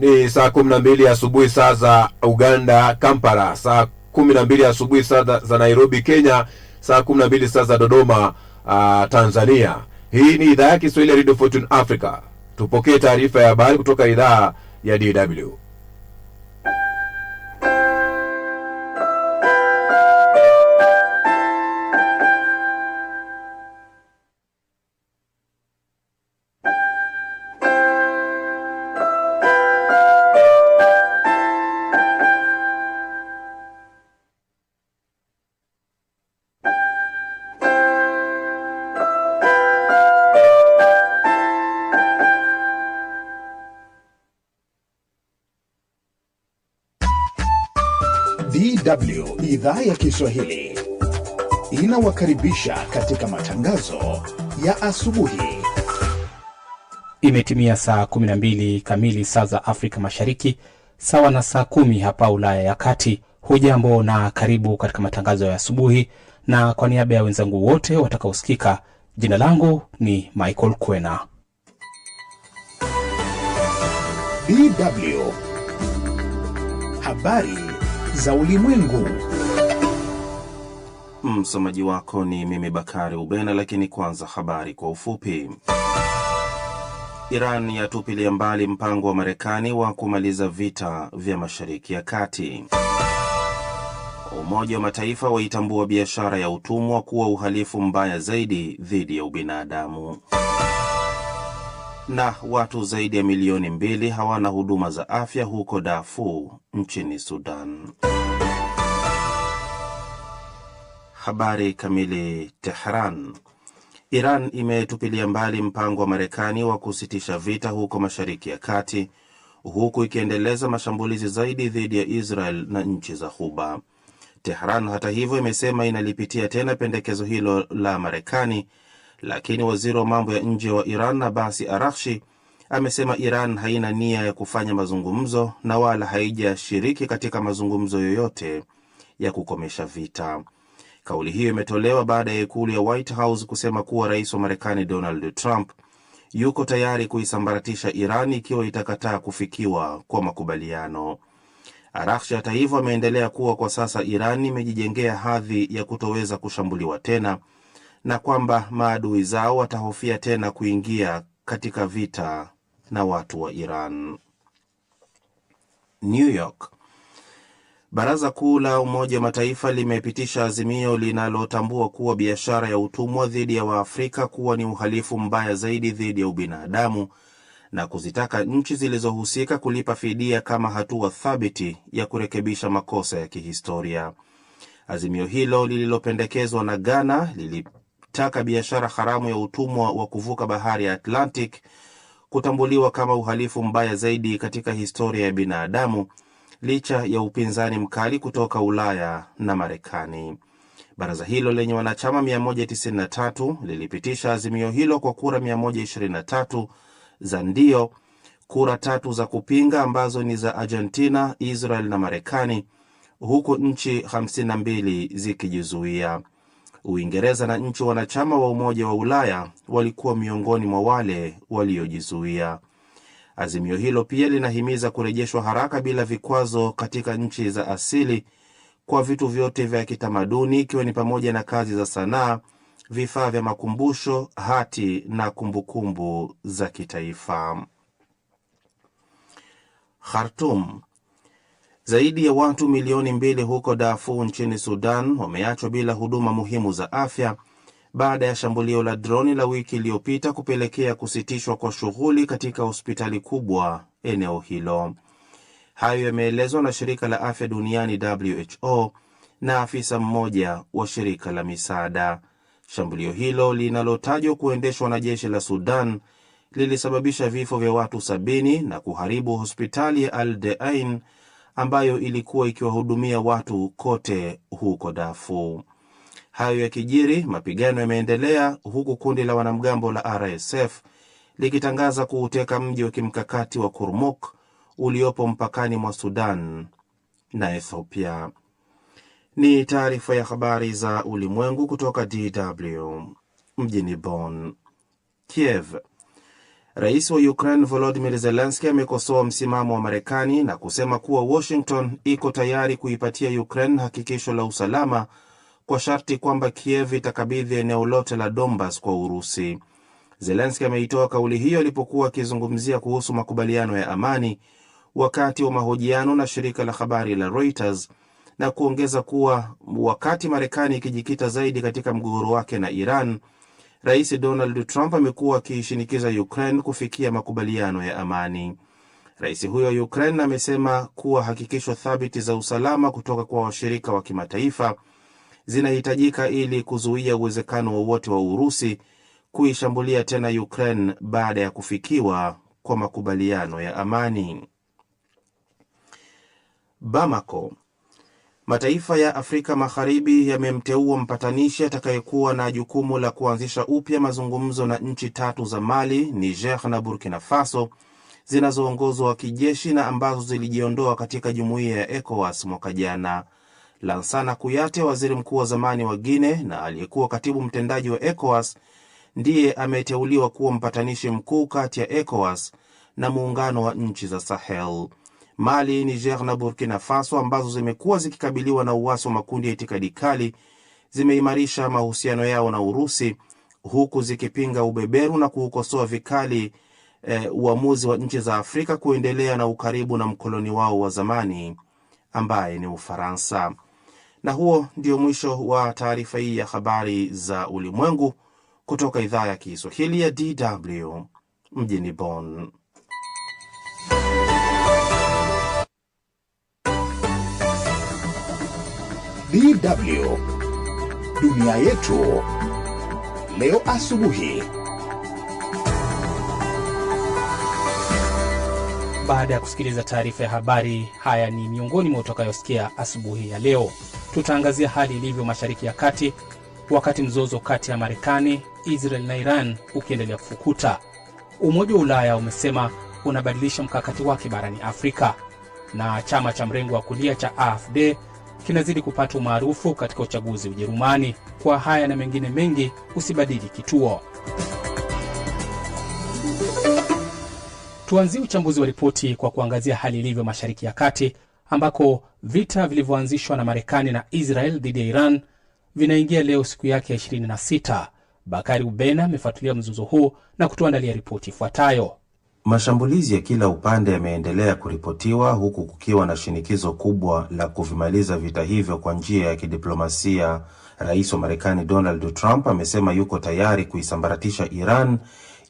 Ni saa 12 asubuhi saa za Uganda Kampala, saa 12 asubuhi saa za Nairobi Kenya, saa 12 saa za Dodoma Tanzania. Hii ni idhaa ya Kiswahili ya Radio Fortune Africa. Tupokee taarifa ya habari kutoka idhaa ya DW. DW idhaa ya Kiswahili inawakaribisha katika matangazo ya asubuhi. Imetimia saa 12 kamili saa za Afrika Mashariki, sawa na saa 10 hapa Ulaya ya Kati. Hujambo na karibu katika matangazo ya asubuhi, na kwa niaba ya wenzangu wote watakaosikika, jina langu ni Michael Kwena. DW habari za ulimwengu. Msomaji wako ni mimi Bakari Ubena, lakini kwanza habari kwa ufupi. Iran yatupilia mbali mpango wa Marekani wa kumaliza vita vya Mashariki ya Kati. Umoja wa Mataifa waitambua biashara ya utumwa kuwa uhalifu mbaya zaidi dhidi ya ubinadamu. Na watu zaidi ya milioni 2 hawana huduma za afya huko Darfur nchini Sudan. Habari kamili. Tehran. Iran imetupilia mbali mpango wa Marekani wa kusitisha vita huko Mashariki ya Kati, huku ikiendeleza mashambulizi zaidi dhidi ya Israel na nchi za Ghuba. Tehran hata hivyo imesema inalipitia tena pendekezo hilo la Marekani, lakini waziri wa mambo ya nje wa Iran Abbas Araghchi amesema Iran haina nia ya kufanya mazungumzo na wala haijashiriki katika mazungumzo yoyote ya kukomesha vita. Kauli hiyo imetolewa baada ya ikulu ya White House kusema kuwa rais wa Marekani Donald Trump yuko tayari kuisambaratisha Iran ikiwa itakataa kufikiwa kwa makubaliano. Araghchi hata hivyo ameendelea kuwa kwa sasa Iran imejijengea hadhi ya kutoweza kushambuliwa tena, na kwamba maadui zao watahofia tena kuingia katika vita na watu wa Iran. New York. Baraza Kuu la Umoja wa Mataifa limepitisha azimio linalotambua kuwa biashara ya utumwa dhidi ya Waafrika kuwa ni uhalifu mbaya zaidi dhidi ya ubinadamu, na kuzitaka nchi zilizohusika kulipa fidia kama hatua thabiti ya kurekebisha makosa ya kihistoria. Azimio hilo lililopendekezwa na Ghana lilitaka biashara haramu ya utumwa wa kuvuka bahari ya Atlantic kutambuliwa kama uhalifu mbaya zaidi katika historia ya binadamu, licha ya upinzani mkali kutoka Ulaya na Marekani. Baraza hilo lenye wanachama 193 lilipitisha azimio hilo kwa kura 123 za ndio, kura 3 za kupinga ambazo ni za Argentina, Israel na Marekani, huku nchi 52 zikijizuia. Uingereza na nchi wanachama wa Umoja wa Ulaya walikuwa miongoni mwa wale waliojizuia. Azimio hilo pia linahimiza kurejeshwa haraka bila vikwazo katika nchi za asili kwa vitu vyote vya kitamaduni, ikiwa ni pamoja na kazi za sanaa, vifaa vya makumbusho, hati na kumbukumbu za kitaifa. Khartoum. Zaidi ya watu milioni 2 huko Darfur nchini Sudan wameachwa bila huduma muhimu za afya baada ya shambulio la droni la wiki iliyopita kupelekea kusitishwa kwa shughuli katika hospitali kubwa eneo hilo. Hayo yameelezwa na shirika la afya duniani WHO na afisa mmoja wa shirika la misaada. Shambulio hilo linalotajwa kuendeshwa na jeshi la Sudan lilisababisha vifo vya watu 70 na kuharibu hospitali ya Al-Deain ambayo ilikuwa ikiwahudumia watu kote huko Darfur. Hayo yakijiri, mapigano yameendelea huku kundi la wanamgambo la RSF likitangaza kuuteka mji wa kimkakati wa Kurmuk uliopo mpakani mwa Sudan na Ethiopia. Ni taarifa ya habari za ulimwengu kutoka DW mjini Bonn. Kiev. Rais wa Ukraine Volodymyr Zelensky amekosoa msimamo wa Marekani na kusema kuwa Washington iko tayari kuipatia Ukraine hakikisho la usalama kwa sharti kwamba Kiev itakabidhi eneo lote la Donbas kwa Urusi. Zelensky ameitoa kauli hiyo alipokuwa akizungumzia kuhusu makubaliano ya amani wakati wa mahojiano na shirika la habari la Reuters, na kuongeza kuwa wakati Marekani ikijikita zaidi katika mgogoro wake na Iran, Rais Donald Trump amekuwa akishinikiza Ukraine kufikia makubaliano ya amani. Rais huyo wa Ukraine amesema kuwa hakikisho thabiti za usalama kutoka kwa washirika wa kimataifa zinahitajika ili kuzuia uwezekano wowote wa Urusi kuishambulia tena Ukraine baada ya kufikiwa kwa makubaliano ya amani. Bamako. Mataifa ya Afrika Magharibi yamemteua mpatanishi atakayekuwa na jukumu la kuanzisha upya mazungumzo na nchi tatu za Mali, Niger na Burkina Faso zinazoongozwa kijeshi na ambazo zilijiondoa katika jumuiya ya ECOWAS mwaka jana. Lansana Kuyate, waziri mkuu wa zamani wa Guinea na aliyekuwa katibu mtendaji wa ECOWAS, ndiye ameteuliwa kuwa mpatanishi mkuu kati ya ECOWAS na muungano wa nchi za Sahel. Mali, Niger na Burkina Faso ambazo zimekuwa zikikabiliwa na uasi wa makundi ya itikadi kali zimeimarisha mahusiano yao na Urusi, huku zikipinga ubeberu na kuukosoa vikali uamuzi wa nchi za Afrika kuendelea na ukaribu na mkoloni wao wa zamani ambaye ni Ufaransa. Na huo ndio mwisho wa taarifa hii ya habari za ulimwengu kutoka idhaa ya Kiswahili ya DW mjini Bonn. DW Dunia Yetu Leo Asubuhi. Baada ya kusikiliza taarifa ya habari, haya ni miongoni mwa utakayosikia asubuhi ya leo. Tutaangazia hali ilivyo Mashariki ya Kati wakati mzozo kati ya Marekani, Israel na Iran ukiendelea kufukuta. Umoja wa Ulaya umesema unabadilisha mkakati wake barani Afrika, na chama cha mrengo wa kulia cha AfD kinazidi kupata umaarufu katika uchaguzi Ujerumani. Kwa haya na mengine mengi, usibadili kituo. Tuanzie uchambuzi wa ripoti kwa kuangazia hali ilivyo Mashariki ya Kati, ambako vita vilivyoanzishwa na Marekani na Israel dhidi ya Iran vinaingia leo siku yake ya 26. Bakari Ubena amefuatilia mzozo huu na kutuandalia ripoti ifuatayo. Mashambulizi ya kila upande yameendelea kuripotiwa huku kukiwa na shinikizo kubwa la kuvimaliza vita hivyo kwa njia ya kidiplomasia. Rais wa Marekani Donald Trump amesema yuko tayari kuisambaratisha Iran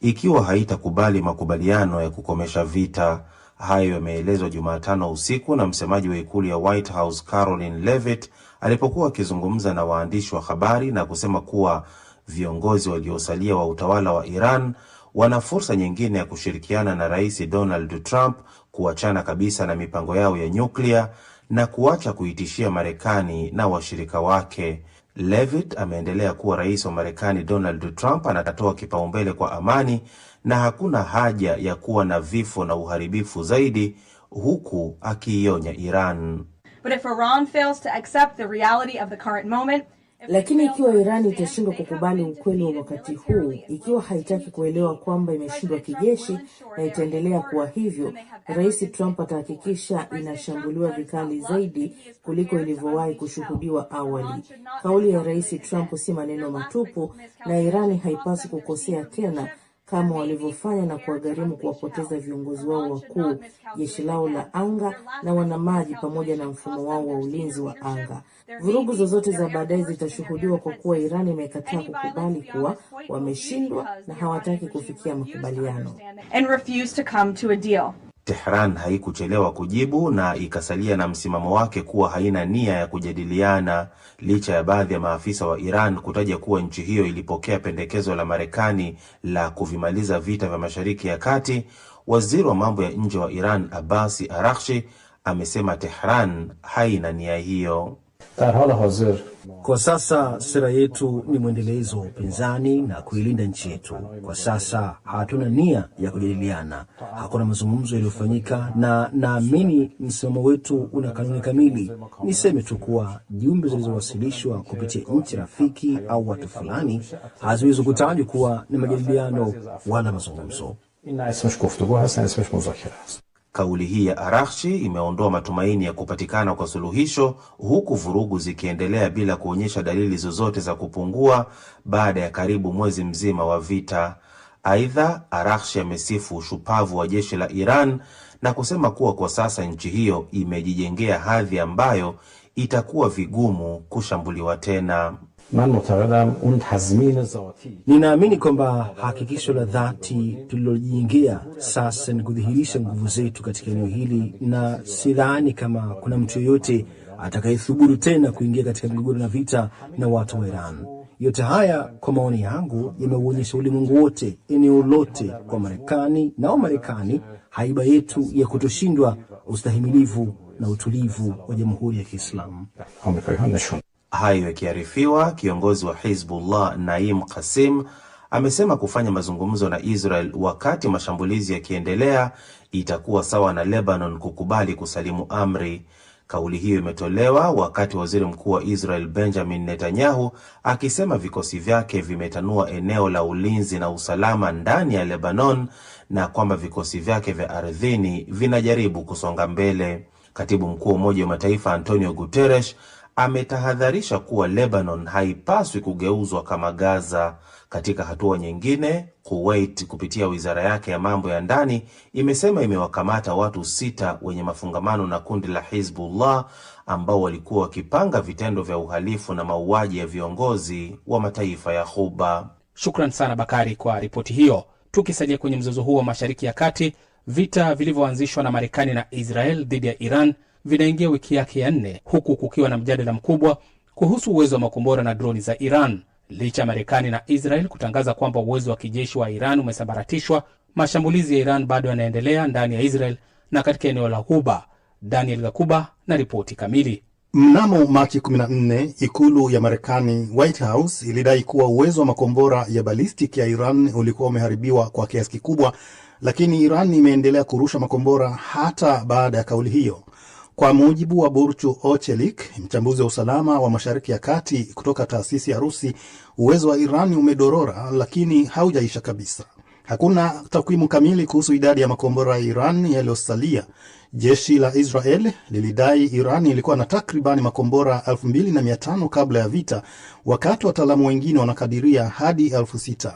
ikiwa haitakubali makubaliano ya kukomesha vita. Hayo yameelezwa Jumatano usiku na msemaji wa ikulu ya White House Caroline Leavitt alipokuwa akizungumza na waandishi wa habari, na kusema kuwa viongozi waliosalia wa utawala wa Iran wana fursa nyingine ya kushirikiana na Rais Donald Trump kuachana kabisa na mipango yao ya nyuklia na kuacha kuitishia Marekani na washirika wake. Leavitt ameendelea kuwa rais wa Marekani Donald Trump anatoa kipaumbele kwa amani na hakuna haja ya kuwa na vifo na uharibifu zaidi, huku akiionya Iran. But if Iran fails to accept the reality of the current moment, lakini ikiwa Iran itashindwa kukubali ukweli wa wakati huu, ikiwa haitaki kuelewa kwamba imeshindwa kijeshi na itaendelea kuwa hivyo, Rais Trump atahakikisha inashambuliwa vikali zaidi kuliko ilivyowahi kushuhudiwa awali. Kauli ya Rais Trump si maneno matupu, na Iran haipaswi kukosea tena kama walivyofanya na kuwagharimu kuwapoteza viongozi wao wakuu, jeshi lao la anga na wanamaji, pamoja na mfumo wao wa ulinzi wa anga. Vurugu zozote za baadaye zitashuhudiwa kwa kuwa Iran imekataa kukubali kuwa wameshindwa na hawataki kufikia makubaliano. Tehran haikuchelewa kujibu na ikasalia na msimamo wake kuwa haina nia ya kujadiliana, licha ya baadhi ya maafisa wa Iran kutaja kuwa nchi hiyo ilipokea pendekezo la Marekani la kuvimaliza vita vya Mashariki ya Kati. Waziri wa mambo ya nje wa Iran Abbas Araghchi amesema Tehran haina nia hiyo. Kwa sasa sera yetu ni mwendelezo wa upinzani na kuilinda nchi yetu. Kwa sasa hatuna nia ya kujadiliana, hakuna mazungumzo yaliyofanyika, na naamini msimamo wetu una kanuni kamili. Niseme tu kuwa jumbe zilizowasilishwa kupitia nchi rafiki au watu fulani haziwezi kutajwa kuwa ni majadiliano wala mazungumzo. Kauli hii ya Araghchi imeondoa matumaini ya kupatikana kwa suluhisho, huku vurugu zikiendelea bila kuonyesha dalili zozote za kupungua baada ya karibu mwezi mzima wa vita. Aidha, Araghchi amesifu ushupavu wa jeshi la Iran na kusema kuwa kwa sasa nchi hiyo imejijengea hadhi ambayo itakuwa vigumu kushambuliwa tena. Ninaamini kwamba hakikisho la dhati tulilojijengea sasa ni kudhihirisha nguvu zetu katika eneo hili, na sidhani kama kuna mtu yoyote atakayethubutu tena kuingia katika migogoro na vita na watu wa Iran. Yote haya kwa maoni yangu yameuonyesha ulimwengu wote, eneo lote, kwa Marekani na Wamarekani haiba yetu ya kutoshindwa, ustahimilivu na utulivu wa Jamhuri ya Kiislamu. Hayo yakiarifiwa, kiongozi wa Hizbullah Naim Qasim amesema kufanya mazungumzo na Israel wakati mashambulizi yakiendelea itakuwa sawa na Lebanon kukubali kusalimu amri. Kauli hiyo imetolewa wakati waziri mkuu wa Israel Benjamin Netanyahu akisema vikosi vyake vimetanua eneo la ulinzi na usalama ndani ya Lebanon na kwamba vikosi vyake vya ardhini vinajaribu kusonga mbele. Katibu mkuu wa Umoja wa Mataifa Antonio Guterres ametahadharisha kuwa Lebanon haipaswi kugeuzwa kama Gaza. Katika hatua nyingine, Kuwait kupitia wizara yake ya mambo ya ndani imesema imewakamata watu 6 wenye mafungamano na kundi la Hizbullah ambao walikuwa wakipanga vitendo vya uhalifu na mauaji ya viongozi wa mataifa ya Ghuba. Shukran sana Bakari kwa ripoti hiyo. Tukisalia kwenye mzozo huo wa Mashariki ya Kati, vita vilivyoanzishwa na Marekani na Israel dhidi ya Iran vinaingia wiki yake ya 4, huku kukiwa na mjadala mkubwa kuhusu uwezo wa makombora na droni za Iran. Licha Marekani na Israel kutangaza kwamba uwezo wa kijeshi wa Iran umesambaratishwa, mashambulizi ya Iran bado yanaendelea ndani ya Israel na katika eneo la Ghuba. Daniel Gakuba na ripoti kamili. Mnamo Machi 14, ikulu ya Marekani, White House, ilidai kuwa uwezo wa makombora ya ballistic ya Iran ulikuwa umeharibiwa kwa kiasi kikubwa, lakini Iran imeendelea kurusha makombora hata baada ya kauli hiyo. Kwa mujibu wa Burcu Ochelik, mchambuzi wa usalama wa Mashariki ya Kati kutoka taasisi ya Rusi, uwezo wa Iran umedorora lakini haujaisha kabisa. Hakuna takwimu kamili kuhusu idadi ya makombora ya Iran yaliyosalia. Jeshi la Israel lilidai Iran ilikuwa na takribani makombora 2500 kabla ya vita, wakati wataalamu wengine wanakadiria hadi 6000.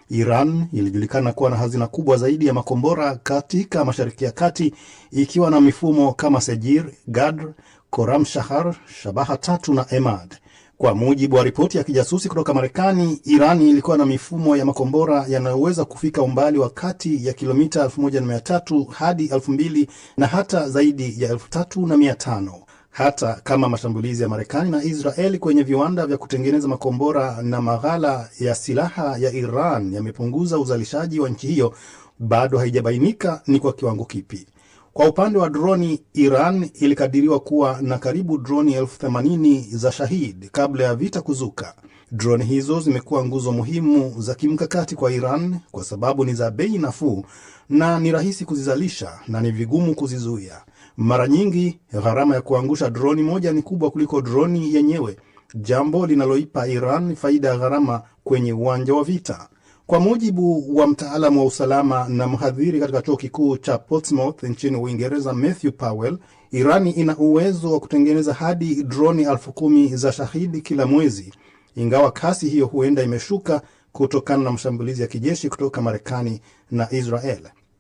Iran ilijulikana kuwa na hazina kubwa zaidi ya makombora katika Mashariki ya Kati, ikiwa na mifumo kama Sejir, Gadr, Koram Shahar, Shabaha 3 na Emad. Kwa mujibu wa ripoti ya kijasusi kutoka Marekani, Iran ilikuwa na mifumo ya makombora yanayoweza kufika umbali wa kati ya kilomita 1300 hadi 2000 na hata zaidi ya 3500. Hata kama mashambulizi ya Marekani na Israeli kwenye viwanda vya kutengeneza makombora na maghala ya silaha ya Iran yamepunguza uzalishaji wa nchi hiyo, bado haijabainika ni kwa kiwango kipi. Kwa upande wa droni, Iran ilikadiriwa kuwa na karibu droni 80,000 za Shahid kabla ya vita kuzuka. Droni hizo zimekuwa nguzo muhimu za kimkakati kwa Iran kwa sababu ni za bei nafuu na ni rahisi kuzizalisha na ni vigumu kuzizuia. Mara nyingi gharama ya kuangusha droni moja ni kubwa kuliko droni yenyewe, jambo linaloipa Iran faida ya gharama kwenye uwanja wa vita. Kwa mujibu wa mtaalamu wa usalama na mhadhiri katika chuo kikuu cha Portsmouth nchini Uingereza, Matthew Powell, Irani ina uwezo wa kutengeneza hadi droni 10,000 za Shahidi kila mwezi, ingawa kasi hiyo huenda imeshuka kutokana na mashambulizi ya kijeshi kutoka Marekani na Israel.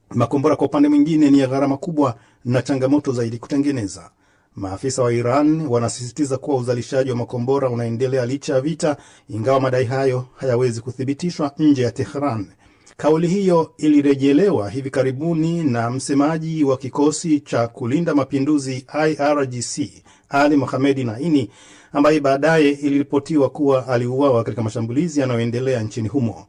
Makombora kwa upande mwingine ni ya gharama kubwa na changamoto zaidi kutengeneza. Maafisa wa Iran wanasisitiza kuwa uzalishaji wa makombora unaendelea licha ya vita, ingawa madai hayo hayawezi kuthibitishwa nje ya Tehran. Kauli hiyo ilirejelewa hivi karibuni na msemaji wa kikosi cha kulinda mapinduzi IRGC, Ali Mohamed Naini, ambaye baadaye iliripotiwa kuwa aliuawa katika mashambulizi yanayoendelea nchini humo.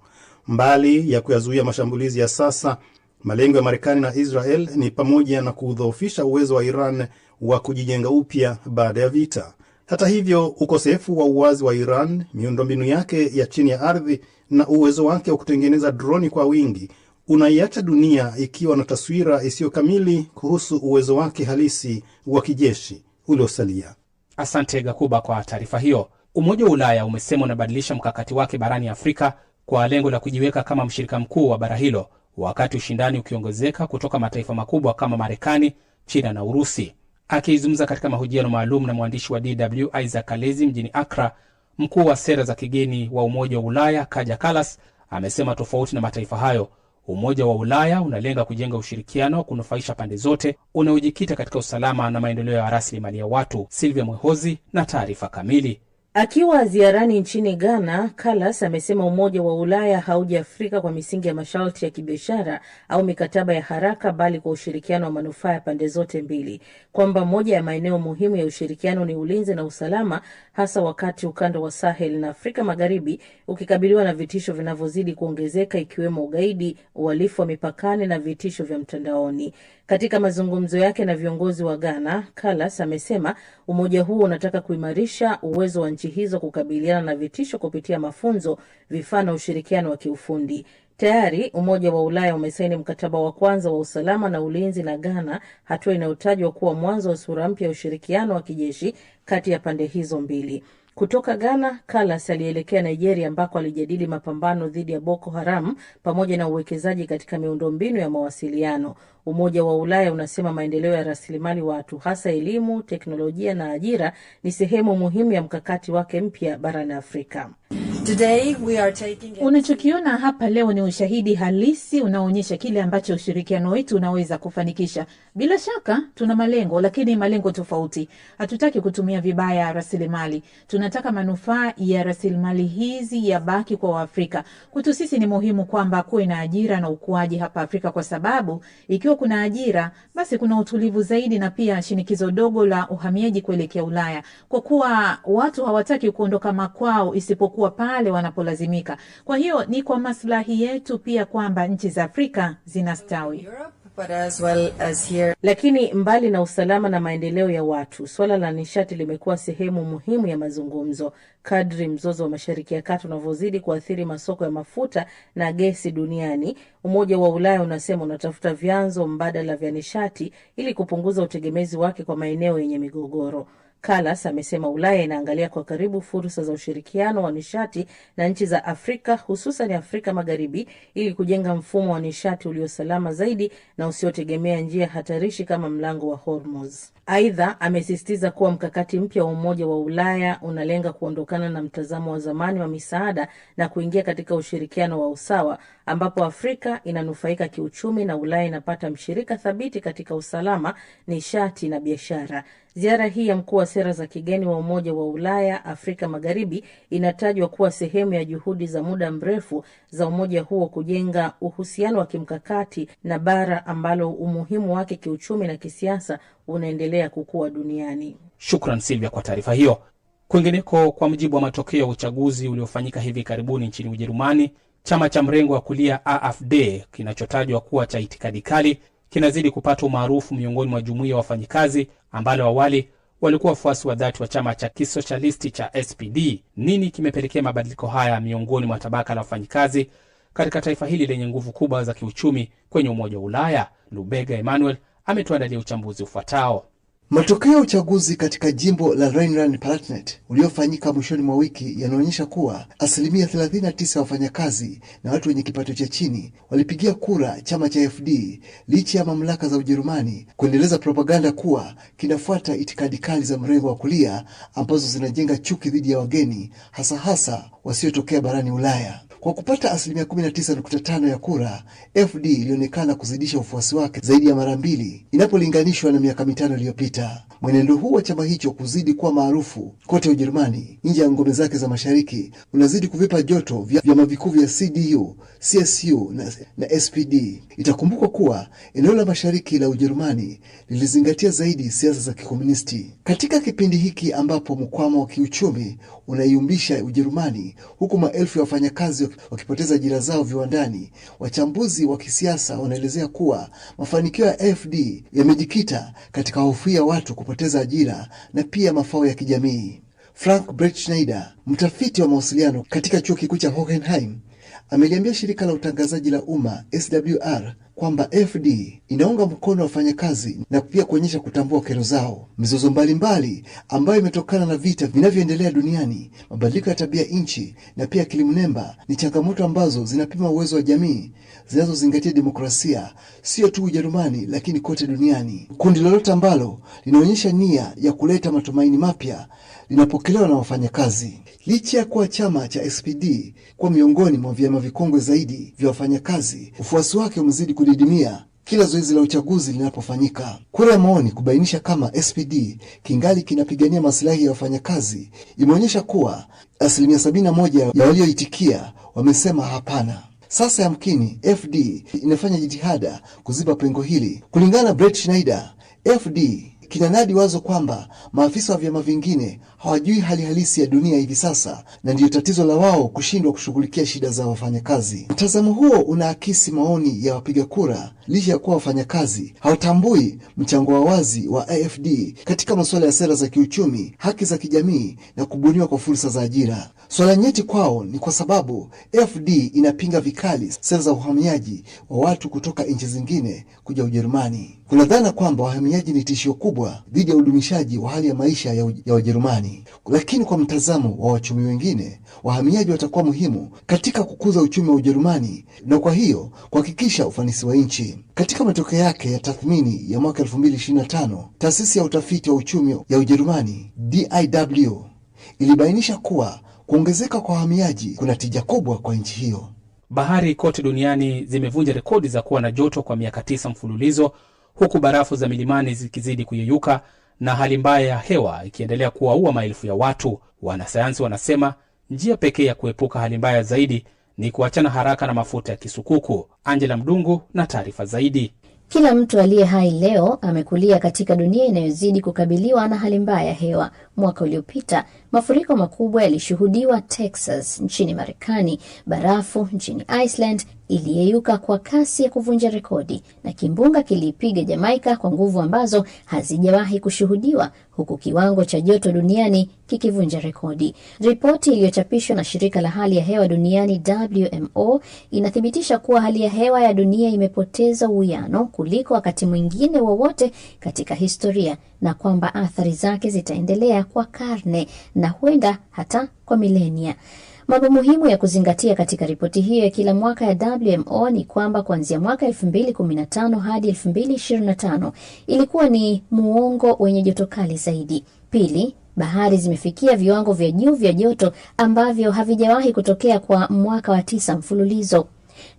Mbali ya kuyazuia mashambulizi ya sasa, malengo ya Marekani na Israel ni pamoja na kudhoofisha uwezo wa Iran wa kujijenga upya baada ya vita. Hata hivyo, ukosefu wa uwazi wa Iran, miundombinu yake ya chini ya ardhi na uwezo wake wa kutengeneza droni kwa wingi unaiacha dunia ikiwa na taswira isiyo kamili kuhusu uwezo wake halisi wa kijeshi uliosalia. Asante Gakuba kwa taarifa hiyo. Umoja wa Ulaya umesema unabadilisha mkakati wake barani Afrika kwa lengo la kujiweka kama mshirika mkuu wa bara hilo, wakati ushindani ukiongezeka kutoka mataifa makubwa kama Marekani, China na Urusi. Akizungumza katika mahojiano maalum na mwandishi wa DW Isaac Kalezi mjini Accra, mkuu wa sera za kigeni wa Umoja wa Ulaya Kaja Kallas amesema tofauti na mataifa hayo, Umoja wa Ulaya unalenga kujenga ushirikiano kunufaisha pande zote unaojikita katika usalama na maendeleo ya rasilimali ya watu. Silvia Mwehozi na taarifa kamili. Akiwa ziarani nchini Ghana, Kallas amesema Umoja wa Ulaya hauja Afrika kwa misingi ya masharti ya kibiashara au mikataba ya haraka, bali kwa ushirikiano wa manufaa ya pande zote mbili, kwamba moja ya maeneo muhimu ya ushirikiano ni ulinzi na usalama, hasa wakati ukanda wa Sahel na Afrika Magharibi ukikabiliwa na vitisho vinavyozidi kuongezeka, ikiwemo ugaidi, uhalifu wa mipakani na vitisho vya mtandaoni. Katika mazungumzo yake na viongozi wa Ghana, Kallas amesema umoja huo unataka kuimarisha uwezo wa nchi hizo kukabiliana na vitisho kupitia mafunzo, vifaa na ushirikiano wa kiufundi. Tayari Umoja wa Ulaya umesaini mkataba wa kwanza wa usalama na ulinzi na Ghana, hatua inayotajwa kuwa mwanzo wa sura mpya ya ushirikiano wa kijeshi kati ya pande hizo mbili. Kutoka Ghana, Kallas alielekea Nigeria ambako alijadili mapambano dhidi ya Boko Haram pamoja na uwekezaji katika miundombinu ya mawasiliano. Umoja wa Ulaya unasema maendeleo ya rasilimali watu, hasa elimu, teknolojia na ajira, ni sehemu muhimu ya mkakati wake mpya barani Afrika. Unachokiona hapa leo ni ushahidi halisi unaoonyesha kile ambacho ushirikiano wetu unaweza kufanikisha. Bila shaka tuna malengo, lakini malengo tofauti. Hatutaki kutumia vibaya rasilimali. Tunataka manufaa ya rasilimali hizi yabaki kwa Waafrika. Kwetu sisi ni muhimu kwamba kuwe na ajira na ukuaji hapa Afrika, kwa sababu ikiwa kuna ajira, basi kuna utulivu zaidi na pia shinikizo dogo la uhamiaji kuelekea Ulaya, kwa kuwa watu hawataki kuondoka makwao isipokuwa pale wanapolazimika. Kwa hiyo ni kwa maslahi yetu pia kwamba nchi za Afrika zinastawi. Lakini mbali na usalama na maendeleo ya watu, swala la nishati limekuwa sehemu muhimu ya mazungumzo. Kadri mzozo wa Mashariki ya Kati unavyozidi kuathiri masoko ya mafuta na gesi duniani, Umoja wa Ulaya unasema unatafuta vyanzo mbadala vya nishati ili kupunguza utegemezi wake kwa maeneo yenye migogoro. Kallas amesema Ulaya inaangalia kwa karibu fursa za ushirikiano wa nishati na nchi za Afrika, hususan Afrika Magharibi, ili kujenga mfumo wa nishati uliosalama zaidi na usiotegemea njia hatarishi kama mlango wa Hormuz. Aidha, amesisitiza kuwa mkakati mpya wa Umoja wa Ulaya unalenga kuondokana na mtazamo wa zamani wa misaada na kuingia katika ushirikiano wa usawa, ambapo Afrika inanufaika kiuchumi na Ulaya inapata mshirika thabiti katika usalama, nishati na biashara. Ziara hii ya mkuu wa sera za kigeni wa Umoja wa Ulaya Afrika Magharibi inatajwa kuwa sehemu ya juhudi za muda mrefu za umoja huo kujenga uhusiano wa kimkakati na bara ambalo umuhimu wake kiuchumi na kisiasa unaendelea kukua duniani. Shukran Silvia kwa taarifa hiyo. Kwingineko, kwa mujibu wa matokeo ya uchaguzi uliofanyika hivi karibuni nchini Ujerumani, chama cha mrengo wa kulia AfD kinachotajwa kuwa cha itikadi kali kinazidi kupata umaarufu miongoni mwa jumuiya ya wafanyikazi ambalo awali walikuwa wafuasi wa dhati wa chama cha kisoshalisti cha SPD. Nini kimepelekea mabadiliko haya miongoni mwa tabaka la wafanyikazi katika taifa hili lenye nguvu kubwa za kiuchumi kwenye Umoja wa Ulaya? Lubega Emmanuel ametuandalia uchambuzi ufuatao. Matokeo ya uchaguzi katika jimbo la Rhineland-Palatinate uliofanyika mwishoni mwa wiki yanaonyesha kuwa 39% ya wafanyakazi na watu wenye kipato cha chini walipigia kura chama cha AfD, licha ya mamlaka za Ujerumani kuendeleza propaganda kuwa kinafuata itikadi kali za mrengo wa kulia ambazo zinajenga chuki dhidi ya wageni, hasa wasiotokea barani Ulaya. Kwa kupata 19.5% ya kura, AfD ilionekana kuzidisha ufuasi wake zaidi ya mara mbili inapolinganishwa na miaka 5 iliyopita. Mwenendo huu wa chama hicho kuzidi kuwa maarufu kote Ujerumani nje ya ngome zake za mashariki unazidi kuvipa joto vyama vikuu vya CDU, CSU na SPD. Itakumbukwa kuwa eneo la mashariki la Ujerumani lilizingatia zaidi siasa za kikomunisti. Katika kipindi hiki ambapo mkwamo wa kiuchumi unaiumbisha Ujerumani huku maelfu ya wafanyakazi wakipoteza ajira zao viwandani, wachambuzi wa kisiasa wanaelezea kuwa mafanikio ya AfD yamejikita katika hofu ya watu kupoteza ajira na pia mafao ya kijamii. Frank Breitschneider, mtafiti wa mawasiliano katika chuo kikuu cha Hohenheim, ameliambia shirika la utangazaji la umma SWR kwamba AfD inaunga mkono wafanyakazi na pia kuonyesha kutambua kero zao. Mizozo mbalimbali ambayo imetokana na vita vinavyoendelea duniani, mabadiliko ya tabia nchi na pia akili mnemba ni changamoto ambazo zinapima uwezo wa jamii zinazozingatia demokrasia, sio tu Ujerumani lakini kote duniani. Kundi lolote ambalo linaonyesha nia ya kuleta matumaini mapya linapokelewa na wafanyakazi. Licha ya kuwa chama cha SPD kuwa miongoni mwa vyama vikongwe zaidi vya wafanyakazi, ufuasi wake umezidi kudidimia kila zoezi la uchaguzi linapofanyika. Kura ya maoni kubainisha kama SPD kingali kinapigania maslahi ya wafanyakazi imeonyesha kuwa 71% ya walioitikia wamesema hapana. Sasa yamkini FD inafanya jitihada kuziba pengo hili. Kulingana na Brett Schneider, FD kinanadi wazo kwamba maafisa wa vyama vingine hawajui hali halisi ya dunia hivi sasa na ndiyo tatizo la wao kushindwa kushughulikia shida za wafanyakazi. Mtazamo huo unaakisi maoni ya wapiga kura, licha ya kuwa wafanyakazi hawatambui mchango wa wazi wa AfD katika masuala ya sera za kiuchumi, haki za kijamii na kubuniwa kwa fursa za ajira. Swala nyeti kwao ni kwa sababu AfD inapinga vikali sera za uhamiaji wa watu kutoka nchi zingine kuja Ujerumani. Kuna dhana kwamba wahamiaji ni tishio kubwa dhidi ya udumishaji wa hali ya maisha ya Wajerumani. Lakini kwa mtazamo wa wachumi wengine, wahamiaji watakuwa muhimu katika kukuza uchumi wa Ujerumani na kwa hiyo kuhakikisha ufanisi wa nchi. Katika matokeo yake ya tathmini ya mwaka 2025, taasisi ya utafiti wa uchumi ya Ujerumani DIW ilibainisha kuwa kuongezeka kwa wahamiaji kuna tija kubwa kwa nchi hiyo. Bahari kote duniani zimevunja rekodi za kuwa na joto kwa miaka 9 mfululizo, huku barafu za milimani zikizidi kuyeyuka na hali mbaya ya hewa ikiendelea kuwaua maelfu ya watu. Wanasayansi wanasema njia pekee ya kuepuka hali mbaya zaidi ni kuachana haraka na mafuta ya kisukuku. Angela Mdungu na taarifa zaidi. Kila mtu aliye hai leo amekulia katika dunia inayozidi kukabiliwa na hali mbaya ya hewa. Mwaka uliopita, mafuriko makubwa yalishuhudiwa Texas nchini Marekani, barafu nchini Iceland iliyeyuka kwa kasi ya kuvunja rekodi, na kimbunga kiliipiga Jamaika kwa nguvu ambazo hazijawahi kushuhudiwa, huku kiwango cha joto duniani kikivunja rekodi. Ripoti iliyochapishwa na shirika la hali ya hewa duniani WMO inathibitisha kuwa hali ya hewa ya dunia imepoteza uwiano kuliko wakati mwingine wowote katika historia, na kwamba athari zake zitaendelea kwa karne na huenda hata kwa milenia. Mambo muhimu ya kuzingatia katika ripoti hiyo ya kila mwaka ya WMO ni kwamba kuanzia mwaka 2015 hadi 2025 ilikuwa ni muongo wenye joto kali zaidi. Pili, bahari zimefikia viwango vya juu vya joto ambavyo havijawahi kutokea kwa mwaka wa 9 mfululizo.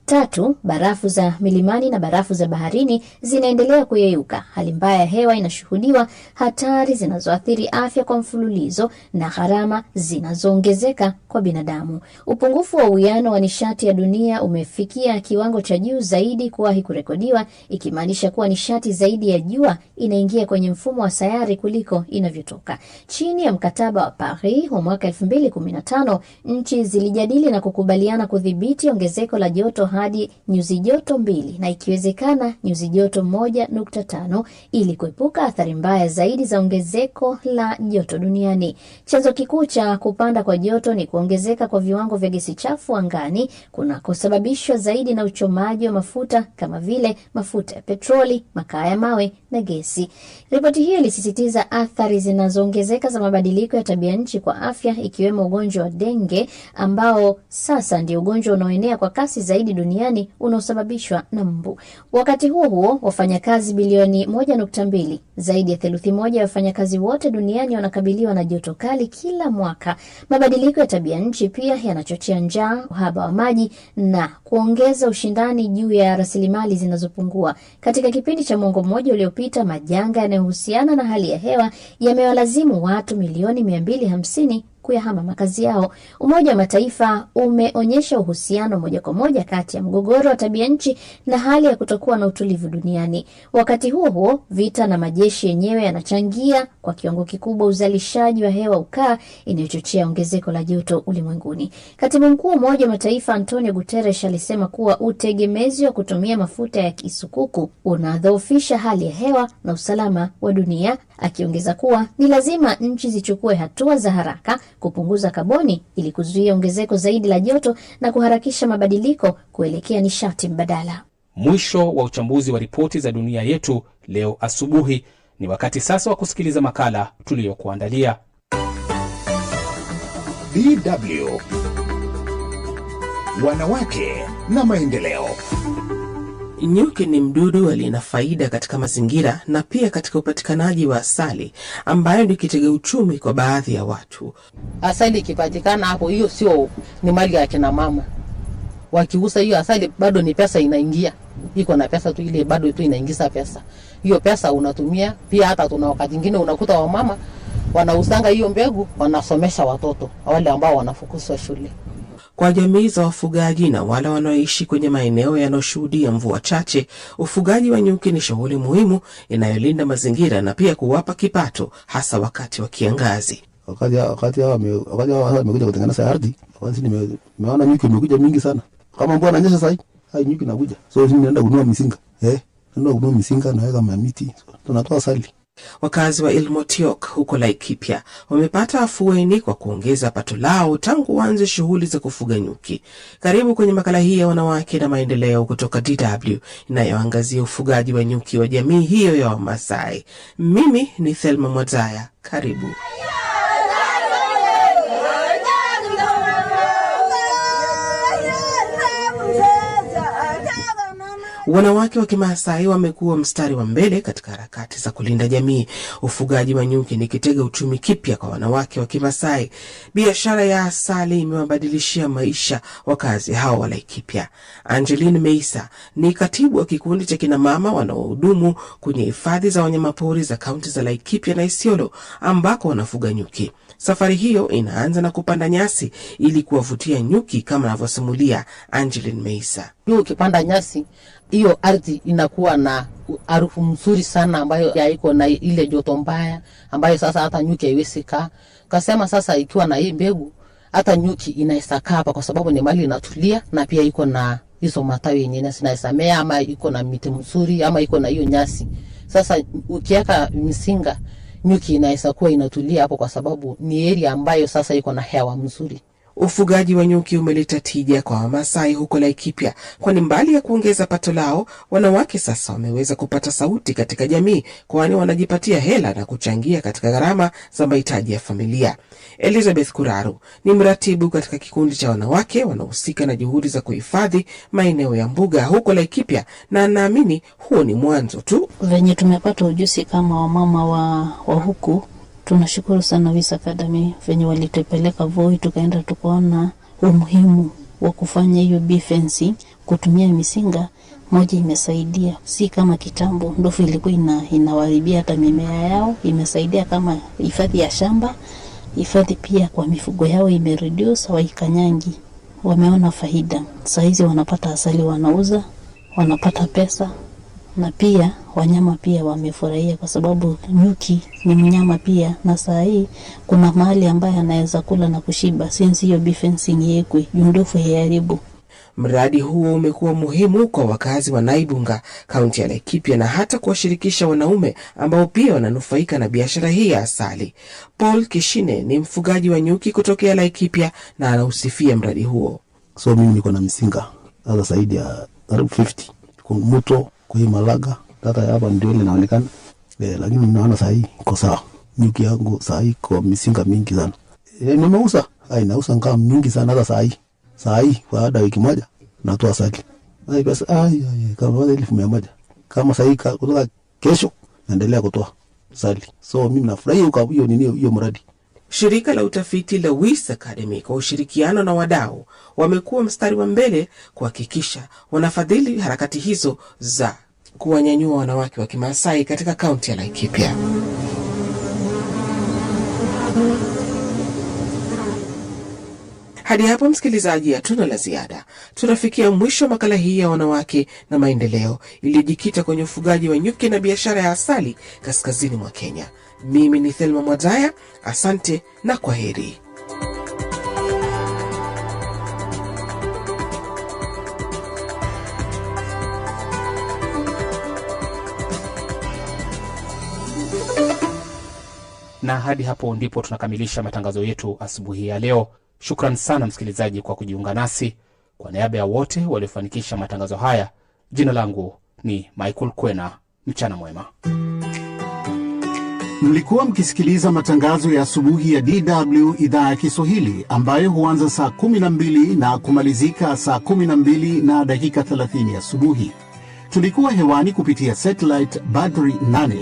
Tatu, barafu za milimani na barafu za baharini zinaendelea kuyeyuka. Hali mbaya ya hewa inashuhudiwa, hatari zinazoathiri afya kwa mfululizo na gharama zinazoongezeka kwa binadamu. Upungufu wa uwiano wa nishati ya dunia umefikia kiwango cha juu zaidi kuwahi kurekodiwa, ikimaanisha kuwa nishati zaidi ya jua inaingia kwenye mfumo wa sayari kuliko inavyotoka. Chini ya mkataba wa Paris wa mwaka 2015, nchi zilijadili na kukubaliana kudhibiti ongezeko la joto hadi nyuzi joto 2 na ikiwezekana nyuzi joto 1.5 ili kuepuka athari mbaya zaidi za ongezeko la joto duniani. Chanzo kikuu cha kupanda kwa joto ni kuongezeka kwa viwango vya gesi chafu angani kunakosababishwa zaidi na uchomaji wa mafuta kama vile mafuta ya petroli, makaa ya mawe na gesi. Ripoti hiyo ilisisitiza athari zinazoongezeka za mabadiliko ya tabia nchi kwa afya, ikiwemo ugonjwa wa denge ambao sasa ndio ugonjwa unaoenea kwa kasi zaidi duniani unaosababishwa na mbu. Wakati huo huo, wafanyakazi bilioni 1.2, zaidi ya theluthi moja ya wafanyakazi wote duniani wanakabiliwa na joto kali kila mwaka. Mabadiliko ya tabia nchi pia yanachochea njaa, uhaba wa maji na kuongeza ushindani juu ya rasilimali zinazopungua. Katika kipindi cha mwongo mmoja uliopita, majanga yanayohusiana na hali ya hewa yamewalazimu watu milioni 250 kuyahama makazi yao. Umoja wa Mataifa umeonyesha uhusiano moja kwa moja kati ya mgogoro wa tabia nchi na hali ya kutokuwa na utulivu duniani. Wakati huo huo, vita na majeshi yenyewe yanachangia kwa kiwango kikubwa uzalishaji wa hewa ukaa inayochochea ongezeko la joto ulimwenguni. Katibu Mkuu wa Umoja wa Mataifa Antonio Guterres alisema kuwa utegemezi wa kutumia mafuta ya kisukuku unadhoofisha hali ya hewa na usalama wa dunia, akiongeza kuwa ni lazima nchi zichukue hatua za haraka kupunguza kaboni ili kuzuia ongezeko zaidi la joto na kuharakisha mabadiliko kuelekea nishati mbadala. Mwisho wa uchambuzi wa ripoti za dunia yetu leo asubuhi. Ni wakati sasa wa kusikiliza makala tuliyokuandalia. DW Wanawake na maendeleo. Nyuki ni mdudu aliye na faida katika mazingira na pia katika upatikanaji wa asali ambayo ni kitega uchumi kwa baadhi ya watu. Asali ikipatikana hapo, hiyo sio ni mali ya kina mama. Wakiuza hiyo asali bado ni pesa inaingia. Iko na pesa tu, ile bado tu inaingiza pesa. Hiyo pesa unatumia pia. Hata tuna wakati mwingine unakuta wamama wanausanga hiyo mbegu, wanasomesha watoto wale ambao wanafukuzwa shule. Kwa jamii za wafugaji na wale wanaoishi kwenye maeneo yanayoshuhudia mvua chache, ufugaji wa nyuki ni shughuli muhimu inayolinda mazingira na pia kuwapa kipato, hasa wakati wa kiangazi. Wakati wamekuja kutengeneza ardhi, wakati nimeona nyuki imekuja mingi sana. Kama mvua inanyesha sasa, nyuki inakuja. So naenda kununua misinga. Naenda kununua misinga na weka miti. Tunatoa asali. Wakazi wa Ilmotiok huko Laikipia wamepata afueni kwa kuongeza pato lao tangu waanze shughuli za kufuga nyuki. Karibu kwenye makala hii ya wanawake na maendeleo kutoka DW inayoangazia ufugaji wa nyuki wa jamii hiyo ya Wamasai. Mimi ni Thelma Mwazaya. Karibu. Wanawake wa Kimaasai wamekuwa mstari wa mbele katika harakati za kulinda jamii. Ufugaji wa nyuki ni kitega uchumi kipya kwa wanawake wa Kimaasai. Biashara ya asali imewabadilishia maisha wakazi hao wa Laikipia. Angeline Meisa ni katibu wa kikundi cha kina mama wanaohudumu kwenye hifadhi za wanyamapori za kaunti za Laikipia na Isiolo ambako wanafuga nyuki. Safari hiyo inaanza na kupanda nyasi ili kuwavutia nyuki, kama anavyosimulia Angeline Meisa. Ukipanda nyasi, hiyo ardhi inakuwa na harufu nzuri sana ambayo haiko na ile joto mbaya ambayo sasa hata nyuki haiwezi kaa. Kasema sasa ikiwa na hii mbegu, hata nyuki inaweza kaa hapa kwa sababu ni mali inatulia na pia iko na hizo matawi yenyewe zinaweza mea, ama iko na miti mzuri, ama iko na hiyo nyasi. Sasa ukiweka misinga, nyuki inaweza kuwa inatulia hapo kwa sababu ni area ambayo sasa iko na hewa mzuri. Ufugaji wa nyuki umeleta tija kwa Wamasai huko Laikipia, kwani mbali ya kuongeza pato lao, wanawake sasa wameweza kupata sauti katika jamii, kwani wanajipatia hela na kuchangia katika gharama za mahitaji ya familia. Elizabeth Kuraru ni mratibu katika kikundi cha wanawake wanaohusika na juhudi za kuhifadhi maeneo ya mbuga huko Laikipia, na anaamini huo ni mwanzo tu. Venye tumepata ujuzi kama wamama wa huku, tunashukuru sana Wisa Academy venye walitupeleka Voi, tukaenda tukaona umuhimu wa kufanya hiyo bee fencing, kutumia misinga moja. Imesaidia, si kama kitambo ndofu ilikuwa inawaribia hata mimea yao. Imesaidia kama hifadhi ya shamba, hifadhi pia kwa mifugo yao imereduce, waikanyangi. Wameona faida, saizi wanapata asali, wanauza, wanapata pesa, na pia wanyama pia wamefurahia kwa sababu nyuki ni mnyama pia, na saa hii kuna mahali ambaye anaweza kula na kushiba since hiyo bee fencing yekwe ndofu haribu. Mradi huo umekuwa muhimu kwa wakazi wa Naibunga, kaunti ya Laikipia, na hata kuwashirikisha wanaume ambao pia wananufaika na biashara hii ya asali. Paul Kishine ni mfugaji wa nyuki kutokea Laikipia na anausifia mradi huo. So mimi niko na misinga sasa zaidi ya 50 kwa mto kwa hii Malaga. Data hapa ndio ile inaonekana. Lakini naona saa hii iko sawa. Nyuki yangu saa hii kwa misinga mingi sana. Nimeuza. Nauza kama mingi sana hata saa hii. Saa hii baada ya wiki moja natoa asali. Pesa kama 1,100. Kama saa hii kutoka kesho naendelea kutoa asali. So mimi nafurahi kwa hiyo mradi. Shirika la utafiti la Wisa Academy kwa ushirikiano na wadau wamekuwa mstari wa mbele kuhakikisha wanafadhili harakati hizo za kuwanyanyua wanawake wa Kimaasai katika kaunti ya Laikipia. Hadi hapo msikilizaji, hatuna la ziada. Tunafikia mwisho wa makala hii ya wanawake na maendeleo iliyojikita kwenye ufugaji wa nyuki na biashara ya asali kaskazini mwa Kenya. Mimi ni Thelma Mwazaya, asante na kwaheri. Na hadi hapo ndipo tunakamilisha matangazo yetu asubuhi ya leo. Shukran sana msikilizaji kwa kujiunga nasi. Kwa niaba ya wote waliofanikisha matangazo haya, Jina langu ni Michael Kwena. Mchana mwema. Mlikuwa mkisikiliza matangazo ya asubuhi ya DW idhaa ya Kiswahili ambayo huanza saa 12 na kumalizika saa 12 na dakika 30 asubuhi. Tulikuwa hewani kupitia satellite Badri 8,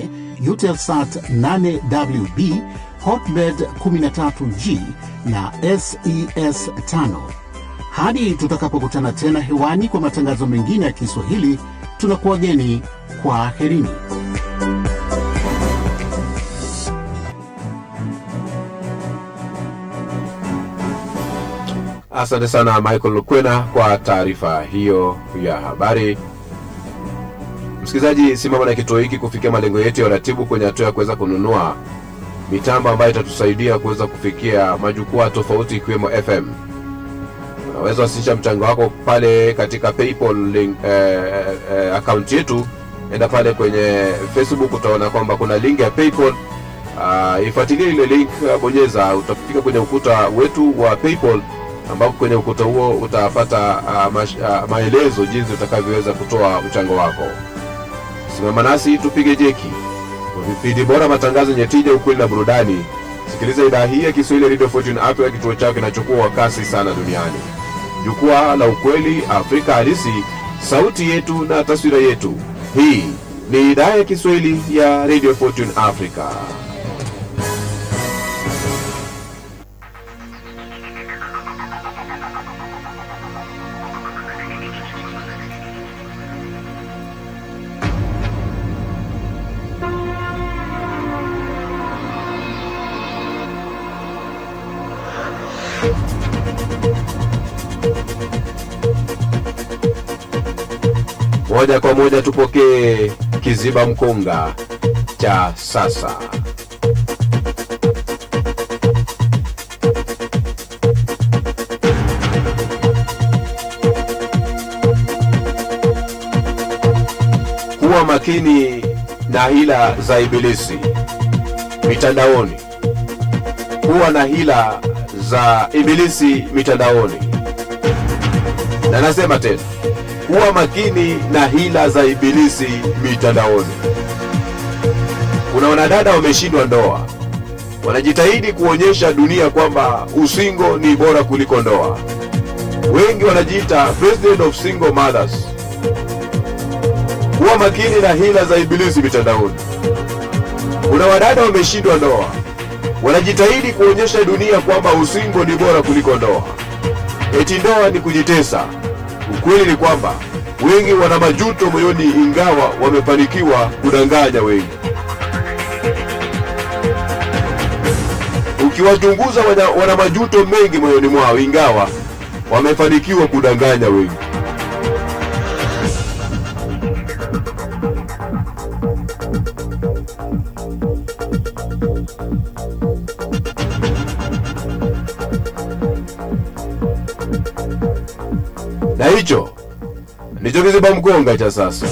Eutelsat 8WB, Hotbird 13G na SES 5. Hadi tutakapokutana tena hewani kwa matangazo mengine ya Kiswahili, tunakuwageni kwa herini. Asante sana Michael Kwena kwa taarifa hiyo ya habari. Msikilizaji, simama na kituo hiki kufikia malengo yetu ya uratibu kwenye hatua ya kuweza kununua mitambo ambayo itatusaidia kuweza kufikia majukwaa tofauti ikiwemo FM. Unaweza wasilisha mchango wako pale katika PayPal link, account yetu. Enda pale kwenye Facebook, utaona kwamba kuna link ya PayPal. Ifuatilie ile link, bonyeza, utafika kwenye ukuta wetu wa PayPal, ambapo kwenye ukuta huo utapata maelezo jinsi utakavyoweza kutoa mchango wako. Simama nasi tupige jeki. Vipindi bora, matangazo yenye tija, ukweli na burudani. Sikiliza idhaa hii ya Kiswahili Radio Fortune Africa, kituo chako kinachokuwa kasi sana duniani. Jukwaa la ukweli, Afrika halisi, sauti yetu na taswira yetu. Hii ni idhaa ya Kiswahili ya Radio Fortune Africa. Moja kwa moja tupokee kiziba mkonga cha sasa. Kuwa makini na hila za ibilisi mitandaoni. Kuwa na hila za ibilisi mitandaoni. Na nasema tena, kuwa makini na hila za ibilisi mitandaoni. Kuna wanadada wameshindwa ndoa, wanajitahidi kuonyesha dunia kwamba usingo ni bora kuliko ndoa. Wengi wanajiita president of single mothers. Kuwa makini na hila za ibilisi mitandaoni. Kuna wadada wameshindwa ndoa, wanajitahidi kuonyesha dunia kwamba usingo ni bora kuliko ndoa. Eti ndoa ni kujitesa. Ukweli ni kwamba wengi wana majuto moyoni, ingawa wamefanikiwa kudanganya wengi. Ukiwachunguza, wana majuto mengi moyoni mwao, ingawa wamefanikiwa kudanganya wengi. Na hicho ndicho kiziba mkonga cha sasa.